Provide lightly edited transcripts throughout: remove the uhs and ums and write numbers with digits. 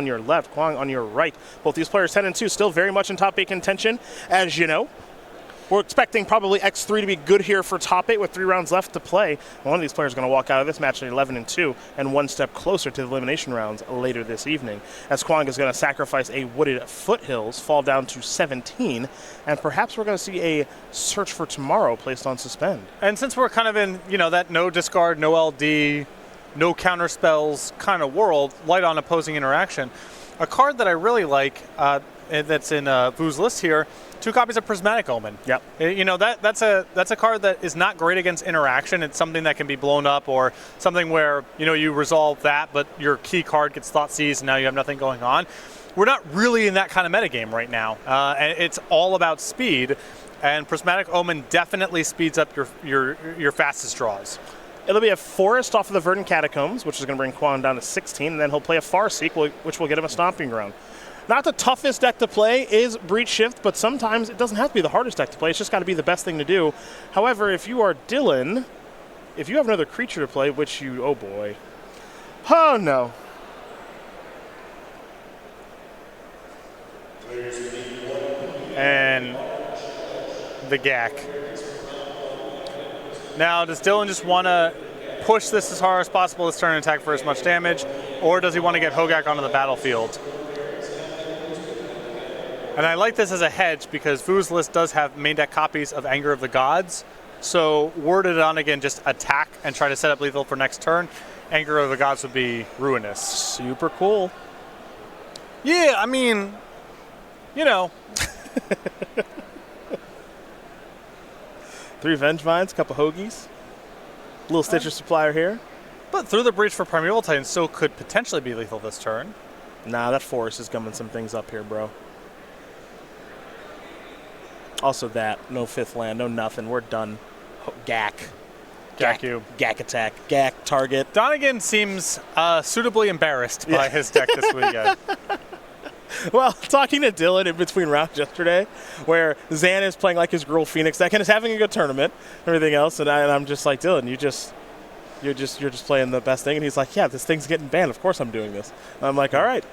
on your left, Quang on your right. Both these players 10-2, still very much in top 8 contention, as you know. We're expecting probably X3 to be good here for top 8 with 3 rounds left to play. One of these players is going to walk out of this match at 11-2 and one step closer to the elimination rounds later this evening, as Quang is going to sacrifice a wooded foothills, fall down to 17, and perhaps we're going to see a search for tomorrow placed on suspend. And since we're kind of in, that no discard, no LD, no counter spells kind of world, light on opposing interaction, a card that I really like that's in Vu's list here, 2 copies of Prismatic Omen. Yep. That's a card that is not great against interaction. It's something that can be blown up, or something where you resolve that, but your key card gets thought seized and now you have nothing going on. We're not really in that kind of metagame right now, and it's all about speed. And Prismatic Omen definitely speeds up your fastest draws. It'll be a Forest off of the Verdant Catacombs, which is going to bring Quang down to 16, and then he'll play a Farseek, which will get him a Stomping Ground. Not the toughest deck to play is Breach Shift, but sometimes it doesn't have to be the hardest deck to play. It's just got to be the best thing to do. However, if you are Dylan, if you have another creature to play, which you, oh boy. Oh no. And the Gak. Now, does Dylan just want to push this as hard as possible this turn and attack for as much damage, or does he want to get Hogak onto the battlefield? And I like this as a hedge because Vu's list does have main deck copies of Anger of the Gods. So were to Donegan just attack and try to set up lethal for next turn, Anger of the Gods would be ruinous. Super cool. Yeah, I mean, 3 Vengevines, couple Hoagies. Little Stitcher Supplier here. But through the Breach for Primeval Titan still could potentially be lethal this turn. Nah, that Forest is gumming some things up here, bro. Also no 5th land, no nothing. We're done. Gak you. Gak attack. Gak target. Donegan seems suitably embarrassed by his deck this weekend. Well, talking to Dylan in between rounds yesterday, where Zan is playing like his girl Phoenix deck and is having a good tournament, everything else, and I'm just like, Dylan, you're just playing the best thing, and he's like, yeah, this thing's getting banned. Of course I'm doing this. And I'm like, all right.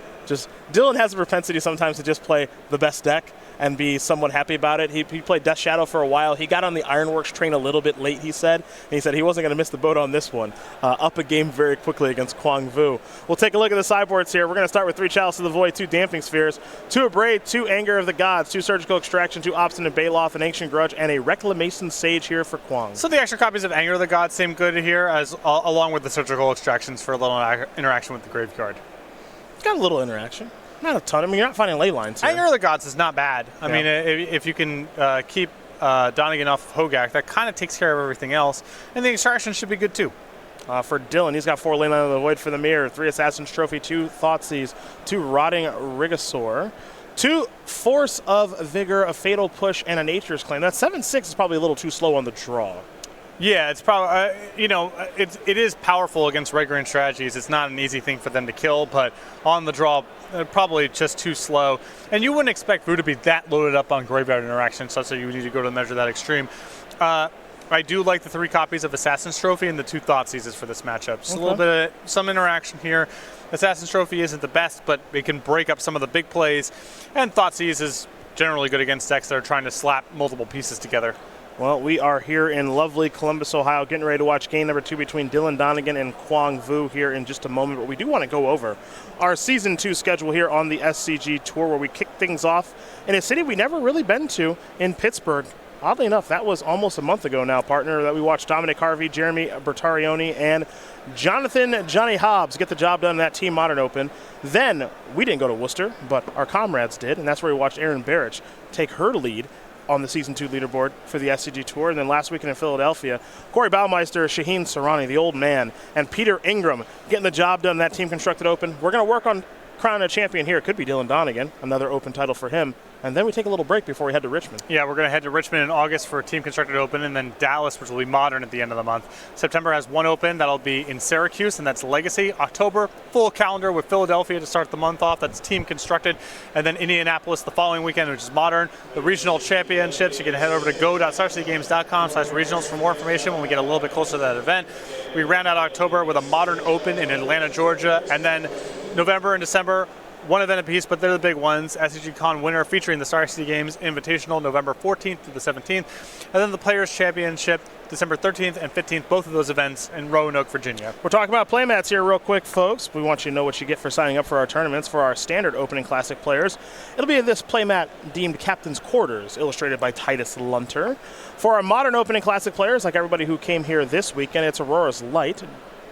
Dylan has a propensity sometimes to just play the best deck and be somewhat happy about it. He played Death Shadow for a while. He got on the Ironworks train a little bit late, he said. And he said he wasn't going to miss the boat on this one. Up a game very quickly against Quang Vu. We'll take a look at the sideboards here. We're going to start with 3 Chalice of the Void, 2 Damping Spheres, 2 Abrade, 2 Anger of the Gods, 2 Surgical Extraction, 2 Obstinate Baloth, an Ancient Grudge, and a Reclamation Sage here for Quang. So the extra copies of Anger of the Gods seem good here, along with the Surgical Extractions for a little interaction with the graveyard. It's got a little interaction. Not a ton. I mean, you're not finding ley lines here. Anger of the Gods is not bad. I mean, if you can keep Donegan off Hogak, that kind of takes care of everything else. And the extraction should be good, too. For Dylan, he's got 4 Leyline of the Void for the Mirror, 3 Assassin's Trophy, 2 Thoughtseize, 2 Rotting Rigosaur, 2 Force of Vigor, a Fatal Push, and a Nature's Claim. That 7/6 is probably a little too slow on the draw. Yeah, it's probably, it is powerful against Regrant strategies. It's not an easy thing for them to kill, but on the draw, probably just too slow. And you wouldn't expect Vu to be that loaded up on graveyard interaction, such that you would need to go to measure that extreme. I do like the 3 copies of Assassin's Trophy and the 2 Thoughtseizes for this matchup. Just a little bit of some interaction here. Assassin's Trophy isn't the best, but it can break up some of the big plays. And Thoughtseize is generally good against decks that are trying to slap multiple pieces together. Well, we are here in lovely Columbus, Ohio, getting ready to watch game number 2 between Dylan Donegan and Quang Vu here in just a moment. But we do want to go over our Season 2 schedule here on the SCG Tour, where we kick things off in a city we never really been to in Pittsburgh. Oddly enough, that was almost a month ago now, partner, that we watched Dominic Harvey, Jeremy Bertarioni, and Jonathan Johnny Hobbs get the job done in that Team Modern Open. Then we didn't go to Worcester, but our comrades did, and that's where we watched Erin Barrich take her lead on the Season 2 leaderboard for the SCG Tour. And then last weekend in Philadelphia, Corey Baumeister, Shaheen Sarani, the old man, and Peter Ingram getting the job done in that Team Constructed Open. We're going to work on crowning a champion here. It could be Dylan Donegan, another open title for him. And then we take a little break before we head to Richmond. Yeah, we're going to head to Richmond in August for Team Constructed Open, and then Dallas, which will be Modern at the end of the month. September has 1 open. That'll be in Syracuse, and that's Legacy. October, full calendar with Philadelphia to start the month off. That's Team Constructed. And then Indianapolis the following weekend, which is Modern. The regional championships, you can head over to go.starcitygames.com/regionals for more information when we get a little bit closer to that event. We round out October with a Modern Open in Atlanta, Georgia, and then November and December, one event apiece, but they're the big ones. SCGCOL winner featuring the Star City Games Invitational November 14th to the 17th, and then the Players Championship December 13th and 15th, both of those events in Roanoke, Virginia. We're talking about playmats here real quick, folks. We want you to know what you get for signing up for our tournaments. For our standard opening classic players, it'll be this playmat deemed Captain's Quarters, illustrated by Titus Lunter. For our modern opening classic players, like everybody who came here this weekend, it's Aurora's Light,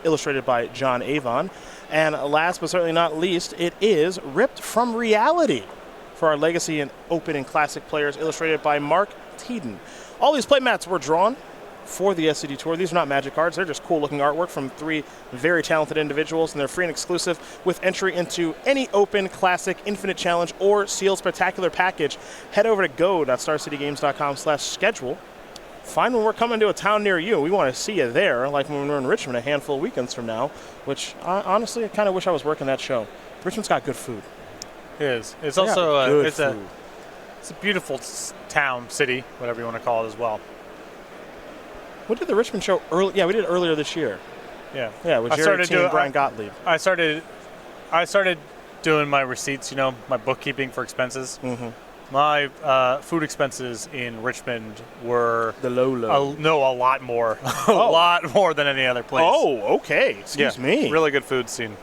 illustrated by John Avon. And last but certainly not least, it is Ripped from Reality for our legacy and open and classic players, illustrated by Mark Teeden. All these playmats were drawn for the SCG Tour. These are not magic cards. They're just cool-looking artwork from 3 very talented individuals, and they're free and exclusive with entry into any open, classic, infinite challenge, or sealed spectacular package. Head over to go.starcitygames.com/schedule. Find when we're coming to a town near you. We want to see you there, like when we're in Richmond a handful of weekends from now, which honestly, I kind of wish I was working that show. Richmond's got good food. It is. It's also it's a beautiful town, city, whatever you want to call it as well. We did the Richmond show early. Yeah, we did it earlier this year. Yeah. Yeah, with Jerry T and Brian Gottlieb. I started doing my receipts, my bookkeeping for expenses. Mm-hmm. My food expenses in Richmond were The low. a lot more. A lot more than any other place. Oh, okay. Excuse me. Really good food scene.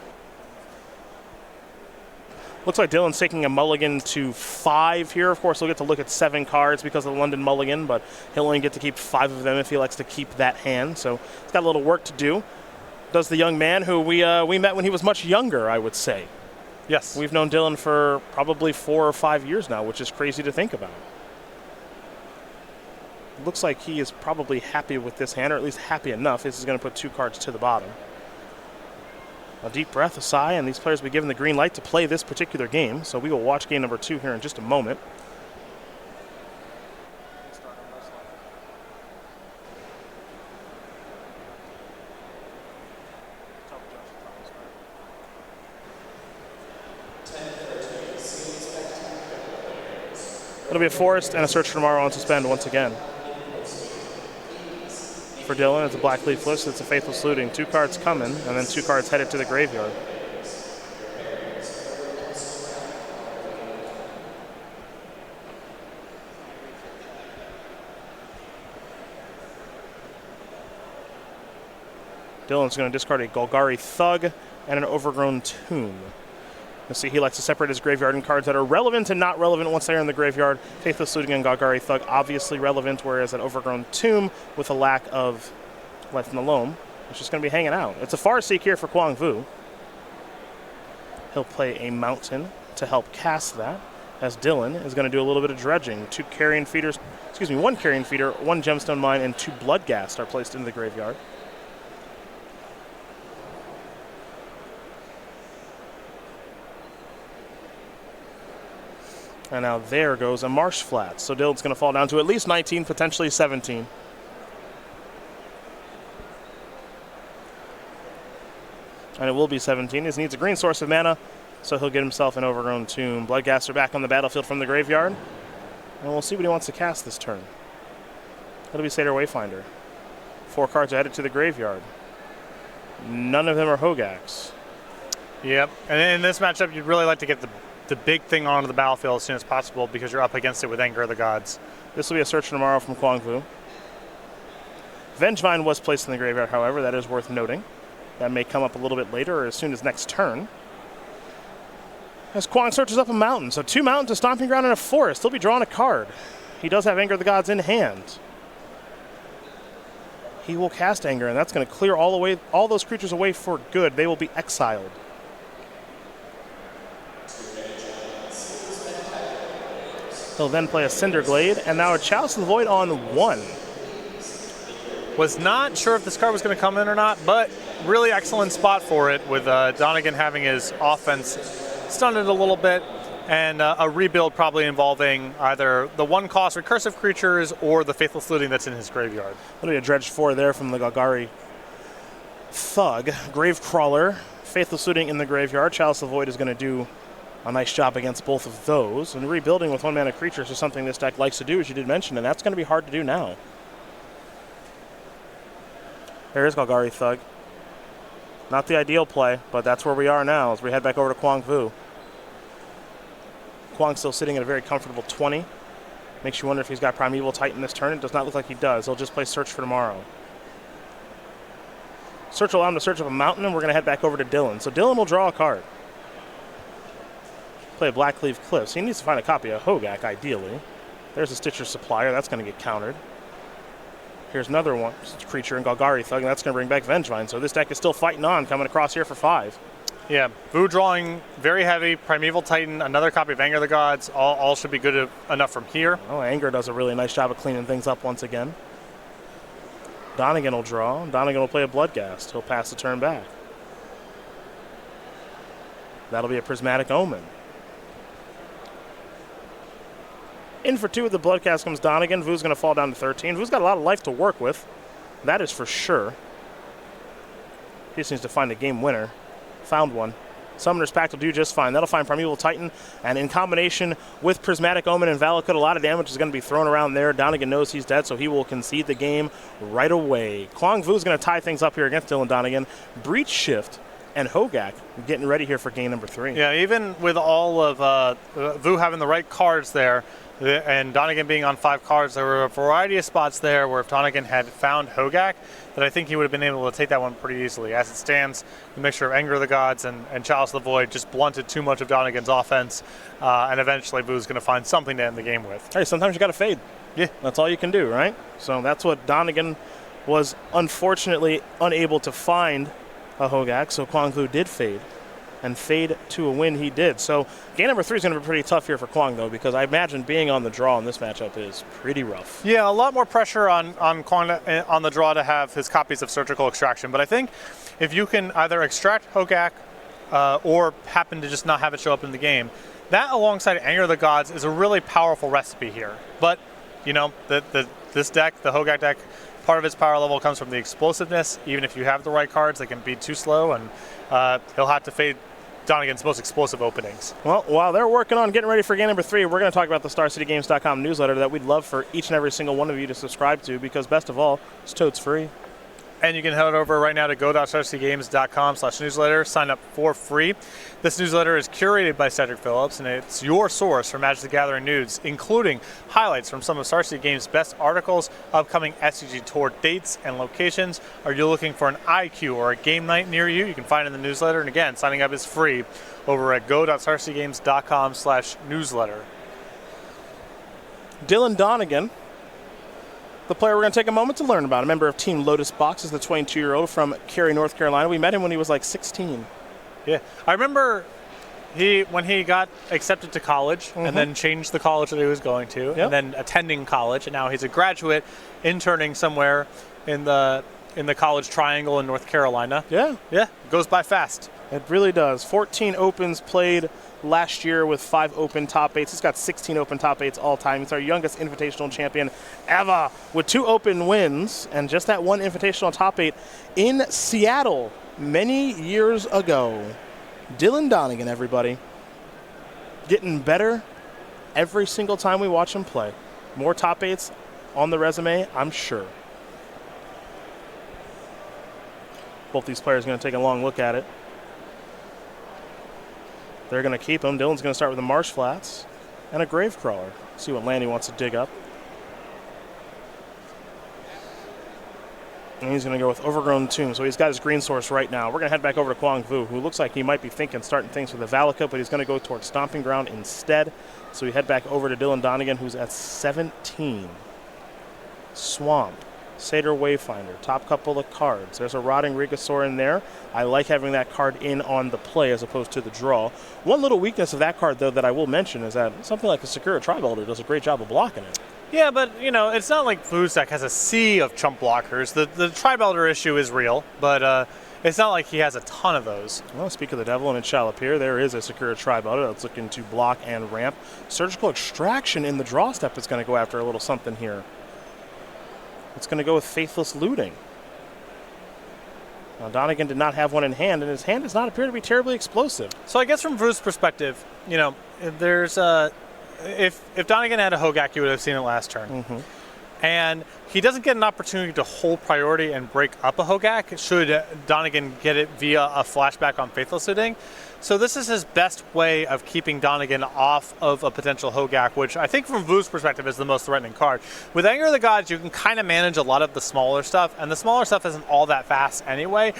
Looks like Dylan's taking a mulligan to 5 here. Of course, he'll get to look at 7 cards because of the London mulligan, but he'll only get to keep 5 of them if he likes to keep that hand. So he's got a little work to do. Does the young man who we met when he was much younger, I would say. Yes. We've known Dylan for probably 4 or 5 years now, which is crazy to think about. Looks like he is probably happy with this hand, or at least happy enough. This is going to put 2 cards to the bottom. A deep breath, a sigh, and these players will be given the green light to play this particular game. So we will watch game number 2 here in just a moment. It'll be a Forest and a Search for Tomorrow on suspend once again. For Dylan, it's a Black Leaf List, it's a Faithful Saluting. 2 cards coming, and then 2 cards headed to the graveyard. Dylan's going to discard a Golgari Thug and an Overgrown Tomb. You'll see he likes to separate his graveyard in cards that are relevant and not relevant once they are in the graveyard. Faithful Saluting and Golgari Thug obviously relevant, whereas an Overgrown Tomb with a lack of life in the loam is just going to be hanging out. It's a Farseek here for Quang Vu. He'll play a Mountain to help cast that, as Dylan is going to do a little bit of dredging. 1 Carrion Feeder, 1 Gemstone Mine, and 2 Bloodghast are placed into the graveyard. And now there goes a Marsh Flats. So Dylan's going to fall down to at least 19, potentially 17. And it will be 17. He needs a green source of mana, so he'll get himself an Overgrown Tomb. Bloodghast are back on the battlefield from the graveyard. And we'll see what he wants to cast this turn. It'll be Satyr Wayfinder. 4 cards added to the graveyard. None of them are Hogaaks. Yep. And in this matchup, you'd really like to get the big thing onto the battlefield as soon as possible because you're up against it with Anger of the Gods. This will be a Search for Tomorrow from Quang Vu. Vengevine was placed in the graveyard, however. That is worth noting. That may come up a little bit later or as soon as next turn. As Quang searches up a mountain. So 2 mountains, a Stomping Ground, and a Forest. He'll be drawing a card. He does have Anger of the Gods in hand. He will cast Anger, and that's going to clear all those creatures away for good. They will be exiled. He'll then play a Cinderglade, and now a Chalice of the Void on 1. Was not sure if this card was going to come in or not, but really excellent spot for it with Donegan having his offense stunned a little bit, and a rebuild probably involving either the 1-cost recursive creatures or the Faithful Saluting that's in his graveyard. That'll be a Dredge 4 there from the Golgari Thug. Gravecrawler, Faithful Saluting in the graveyard. Chalice of the Void is going to do a nice job against both of those. And rebuilding with 1-mana creatures is something this deck likes to do, as you did mention, and that's going to be hard to do now. There is Golgari Thug. Not the ideal play, but that's where we are now as we head back over to Quang Vu. Quang still sitting at a very comfortable 20. Makes you wonder if he's got Primeval Titan this turn. It does not look like he does. He'll just play Search for Tomorrow. Search will allow him to search up a mountain, and we're going to head back over to Dylan. So Dylan will draw a card. Play a Blackleaf Cliffs. He needs to find a copy of Hogak, ideally. There's a Stitcher Supplier. That's going to get countered. Here's another one, creature in Golgari Thug, and that's going to bring back Vengevine. So this deck is still fighting on, coming across here for 5. Yeah, Vu drawing very heavy. Primeval Titan, another copy of Anger of the Gods. All should be good enough from here. Oh, Anger does a really nice job of cleaning things up once again. Donegan will draw. Donegan will play a Bloodghast. He'll pass the turn back. That'll be a Prismatic Omen. In for 2 with the Bloodcast comes Donegan. Vu's going to fall down to 13. Vu's got a lot of life to work with. That is for sure. He just needs to find a game winner. Found one. Summoner's Pact will do just fine. That'll find Primeval Titan. And in combination with Prismatic Omen and Valakut, a lot of damage is going to be thrown around there. Donegan knows he's dead, so he will concede the game right away. Quang Vu is going to tie things up here against Dylan Donegan. Breach Shift and Hogak getting ready here for game number 3. Yeah, even with all of Vu having the right cards there, and Donegan being on 5 cards, there were a variety of spots there where if Donegan had found Hogak, that I think he would have been able to take that one pretty easily. As it stands, the mixture of Anger of the Gods and Chalice of the Void just blunted too much of Donegan's offense, and eventually Vu's going to find something to end the game with. Hey, sometimes you got to fade. Yeah. That's all you can do, right? So that's what Donegan was unfortunately unable to find a Hogak, so Quang Vu did fade. And fade to a win he did. So game number 3 is going to be pretty tough here for Quang, though, because I imagine being on the draw in this matchup is pretty rough. Yeah, a lot more pressure on Quang on the draw to have his copies of Surgical Extraction. But I think if you can either extract Hogak or happen to just not have it show up in the game, that alongside Anger of the Gods is a really powerful recipe here. But, you know, this deck, the Hogak deck, part of its power level comes from the explosiveness. Even if you have the right cards, they can be too slow, and he'll have to fade Donegan's most explosive openings. Well, while they're working on getting ready for game number 3, we're going to talk about the StarCityGames.com newsletter that we'd love for each and every single one of you to subscribe to, because best of all, it's totes free. And you can head over right now to go.starcitygames.com/newsletter. Sign up for free. This newsletter is curated by Cedric Phillips, and it's your source for Magic the Gathering news, including highlights from some of Star City Games' best articles, upcoming SCG Tour dates and locations. Are you looking for an IQ or a game night near you? You can find it in the newsletter. And again, signing up is free over at go.starcitygames.com/newsletter. Dylan Donegan, the player we're going to take a moment to learn about. A member of Team Lotus Box is the 22-year-old from Cary, North Carolina. We met him when he was like 16. Yeah, I remember when he got accepted to college and then changed the college that he was going to, and then attending college, and now he's a graduate interning somewhere in the college triangle in North Carolina. Yeah. Goes by fast. It really does. 14 opens played last year with 5 open top 8s. He's got 16 open top 8s all time. He's our youngest invitational champion ever with 2 open wins and just that 1 invitational top 8 in Seattle many years ago. Dylan Donegan, everybody. Getting better every single time we watch him play. More top 8s on the resume, I'm sure. Both these players are going to take a long look at it. They're going to keep him. Dylan's going to start with a Marsh Flats and a Gravecrawler. See what land he wants to dig up. And he's going to go with Overgrown Tomb. So he's got his green source right now. We're going to head back over to Quang Vu, who looks like he might be thinking starting things with a Valakut, but he's going to go towards Stomping Ground instead. So we head back over to Dylan Donegan, who's at 17. Swamp. Satyr Wayfinder, top couple of cards. There's a Rotting Regasaur in there. I like having that card in on the play as opposed to the draw. One little weakness of that card, though, that I will mention is that something like a Sakura Tribalder does a great job of blocking it. Yeah, but, you know, it's not like Vu's deck has a sea of chump blockers. The Tribalder issue is real, but it's not like he has a ton of those. Well, speak of the devil, and it shall appear, there is a Sakura Tribalder that's looking to block and ramp. Surgical Extraction in the draw step is going to go after a little something here. It's going to go with Faithless Looting. Now, Donegan did not have one in hand, and his hand does not appear to be terribly explosive. So I guess from Vu's perspective, you know, there's if Donegan had a Hogak, you would have seen it last turn. And he doesn't get an opportunity to hold priority and break up a Hogak should Donegan get it via a flashback on Faithless Looting. So this is his best way of keeping Donegan off of a potential Hogak, which I think from Vu's perspective is the most threatening card. With Anger of the Gods, you can kind of manage a lot of the smaller stuff, and the smaller stuff isn't all that fast anyway.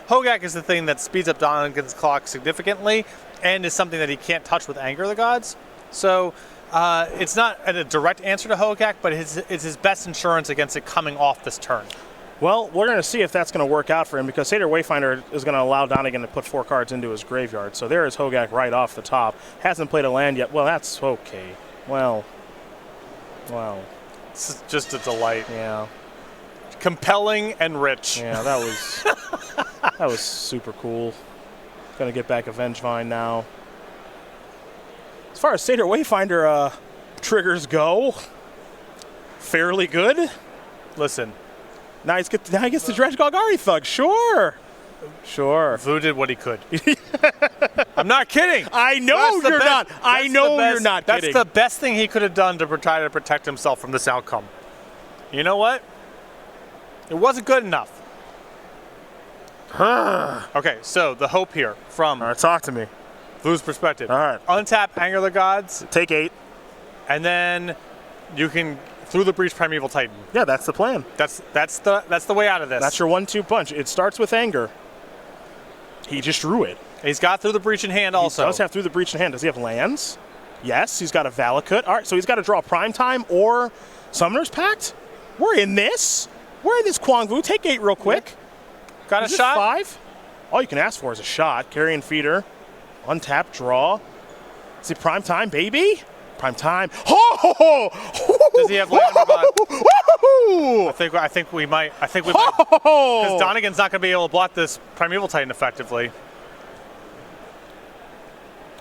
Hogak is the thing that speeds up Donegan's clock significantly and is something that he can't touch with Anger of the Gods. So it's not a direct answer to Hogak, but it's his best insurance against it coming off this turn. Well, we're going to see if that's going to work out for him because Satyr Wayfinder is going to allow Donegan to put 4 cards into his graveyard. So there is Hogak right off the top. Hasn't played a land yet. Well, that's okay. Well. It's just a delight. Yeah. Compelling and rich. Yeah, that was super cool. Going to get back a Vengevine now. As far as Satyr Wayfinder triggers go, fairly good. Listen. Now he gets to dredge Golgari Thug. Sure. Vu did what he could. I'm not kidding. I know you're not. I know you're not kidding. That's the best thing he could have done to try to protect himself from this outcome. You know what? It wasn't good enough. Okay, so the hope here from All right, talk to me. Vu's perspective. All right. Untap Anger of the Gods. Take 8. And then you can through the Breach Primeval Titan. Yeah, that's the plan. That's the way out of this. That's your 1-2 punch. It starts with Anger. He just drew it. He's got Through the Breach in hand also. He does have Through the Breach in hand. Does he have lands? Yes, he's got a Valakut. All right, so he's got to draw Primetime or Summoner's Pact. We're in this. We're in this, Quang Vu. Take 8 real quick. Got a shot? 5? All you can ask for is a shot. Carrion Feeder. Untap, draw. Is it Primetime, baby? Primetime. Oh! Does he have land or not? I think we might. Because Donegan's not going to be able to block this Primeval Titan effectively.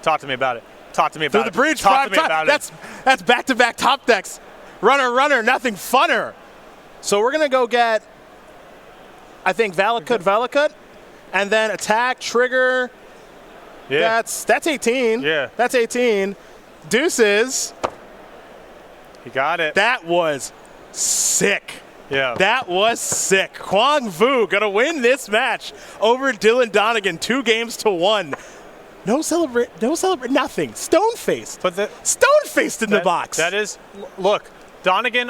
Talk to me about it. Talk to me about it. Through the Breach. Talk to me about it. That's back-to-back top decks. Runner, nothing funner. So we're going to go get, I think, Valakut, and then attack, trigger. Yeah. That's 18. Yeah. That's 18. Deuces. He got it. That was sick. Yeah. That was sick. Quang Vu going to win this match over Dylan Donegan 2-1. No celebrate, nothing. Stone-faced. But Stone-faced in the box. That is, look, Donegan